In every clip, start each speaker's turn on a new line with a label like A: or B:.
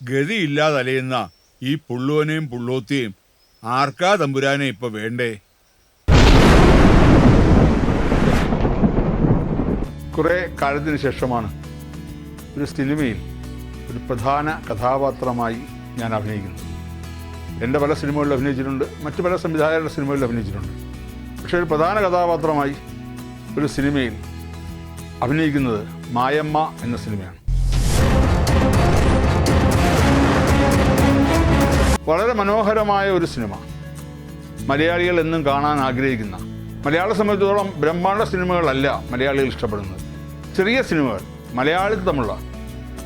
A: ഗതിയില്ലാതെ അലയുന്ന ഈ പുള്ളുവനെയും പുള്ളോത്തിയും ആർക്കാ തമ്പുരാനെ ഇപ്പൊ വേണ്ടേ?
B: കുറേ കാലത്തിന് ശേഷമാണ് ഒരു സിനിമയിൽ ഒരു പ്രധാന കഥാപാത്രമായി ഞാൻ അഭിനയിക്കുന്നത്. എൻ്റെ പല സിനിമകളിൽ അഭിനയിച്ചിട്ടുണ്ട്, മറ്റു പല സംവിധായകരുടെ സിനിമകളിൽ അഭിനയിച്ചിട്ടുണ്ട്. പക്ഷേ ഒരു പ്രധാന കഥാപാത്രമായി ഒരു സിനിമയിൽ അഭിനയിക്കുന്നത് മായമ്മ എന്ന സിനിമയാണ്. വളരെ മനോഹരമായ ഒരു സിനിമ, മലയാളികൾ എന്നും കാണാൻ ആഗ്രഹിക്കുന്ന, മലയാള സംബന്ധിച്ചിടത്തോളം ബ്രഹ്മാണ്ഡ സിനിമകളല്ല മലയാളികൾ ഇഷ്ടപ്പെടുന്നത്. ചെറിയ സിനിമകൾ, മലയാളികൾ തമ്മിലുള്ള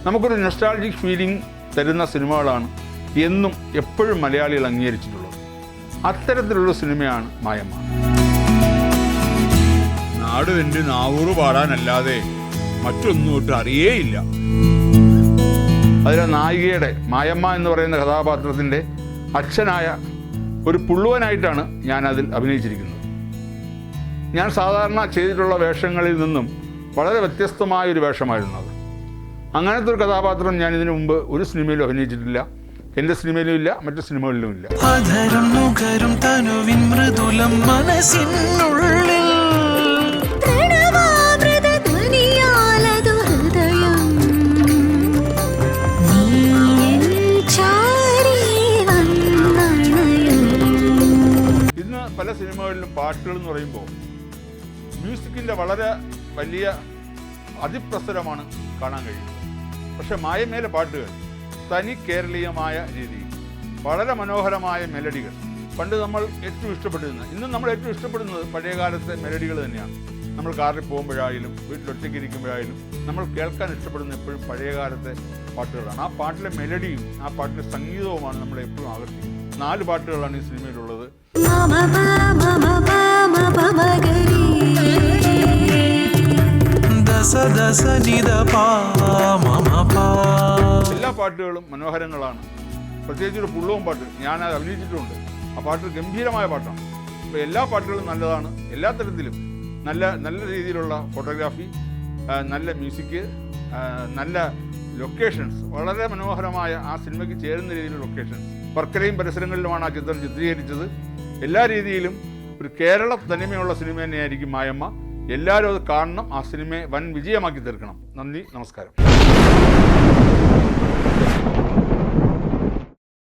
B: നമുക്കൊരു നൊസ്റ്റാൾജിക് ഫീലിംഗ് തരുന്ന സിനിമകളാണ് എന്നും എപ്പോഴും മലയാളികൾ അംഗീകരിച്ചിട്ടുള്ളത്. അത്തരത്തിലുള്ള സിനിമയാണ് മായമ്മ.
A: നാട് എൻ്റെ നാവൂറ് പാടാനല്ലാതെ മറ്റൊന്നും ഒട്ടും അറിയേയില്ല.
B: അതിലെ നായികയുടെ, മായമ്മ എന്ന് പറയുന്ന കഥാപാത്രത്തിൻ്റെ അച്ഛനായ ഒരു പുള്ളുവനായിട്ടാണ് ഞാൻ അതിൽ അഭിനയിച്ചിരിക്കുന്നത്. ഞാൻ സാധാരണ ചെയ്തിട്ടുള്ള വേഷങ്ങളിൽ നിന്നും വളരെ വ്യത്യസ്തമായ ഒരു വേഷമായിരുന്നു അത്. അങ്ങനത്തെ ഒരു കഥാപാത്രം ഞാൻ ഇതിനു മുമ്പ് ഒരു സിനിമയിലും അഭിനയിച്ചിട്ടില്ല. എൻ്റെ സിനിമയിലും ഇല്ല, മറ്റു സിനിമകളിലും ഇല്ല. ഇന്ന് പല സിനിമകളിലും പാട്ടുകൾ എന്ന് പറയുമ്പോൾ മ്യൂസിക്കിൻ്റെ വളരെ വലിയ അതിപ്രസരമാണ് കാണാൻ കഴിയുന്നത്. പക്ഷെ മായമ്മയിലെ പാട്ടുകൾ തനി കേരളീയമായ രീതിയിൽ വളരെ മനോഹരമായ മെലഡികൾ, പണ്ട് നമ്മൾ ഏറ്റവും ഇഷ്ടപ്പെട്ടിരുന്നത്, ഇന്നും നമ്മൾ ഏറ്റവും ഇഷ്ടപ്പെടുന്നത് പഴയകാലത്തെ മെലഡികൾ തന്നെയാണ്. നമ്മൾ കാറിൽ പോകുമ്പോഴായാലും വീട്ടിലൊറ്റയ്ക്ക് ഇരിക്കുമ്പോഴായാലും നമ്മൾ കേൾക്കാൻ ഇഷ്ടപ്പെടുന്ന എപ്പോഴും പഴയകാലത്തെ പാട്ടുകളാണ്. ആ പാട്ടിലെ മെലഡിയും ആ പാട്ടിലെ സംഗീതവുമാണ് നമ്മളെ എപ്പോഴും ആകർഷിക്കുന്നത്. 4 പാട്ടുകളാണ് ഈ സിനിമയിലുള്ളത്. എല്ലാ പാട്ടുകളും മനോഹരങ്ങളാണ്. പ്രത്യേകിച്ച് ഒരു പുള്ളവും പാട്ട് ഞാൻ അഭിനയിച്ചിട്ടുമുണ്ട്. ആ പാട്ട് ഗംഭീരമായ പാട്ടാണ്. അപ്പോൾ എല്ലാ പാട്ടുകളും നല്ലതാണ്. എല്ലാ തരത്തിലും നല്ല രീതിയിലുള്ള ഫോട്ടോഗ്രാഫി, നല്ല മ്യൂസിക്, നല്ല ലൊക്കേഷൻസ്, വളരെ മനോഹരമായ ആ സിനിമയ്ക്ക് ചേരുന്ന രീതിയിലുള്ള ലൊക്കേഷൻസ്. വർക്കലയും പരിസരങ്ങളിലുമാണ് ആ ചിത്രം ചിത്രീകരിച്ചത്. എല്ലാ രീതിയിലും ഒരു കേരള തനിമയുള്ള സിനിമ തന്നെയായിരിക്കും മായമ്മ. എല്ലാവരും അത് കാണണം. ആ സിനിമയെ വൻ വിജയമാക്കി തീർക്കണം. നന്ദി, നമസ്കാരം.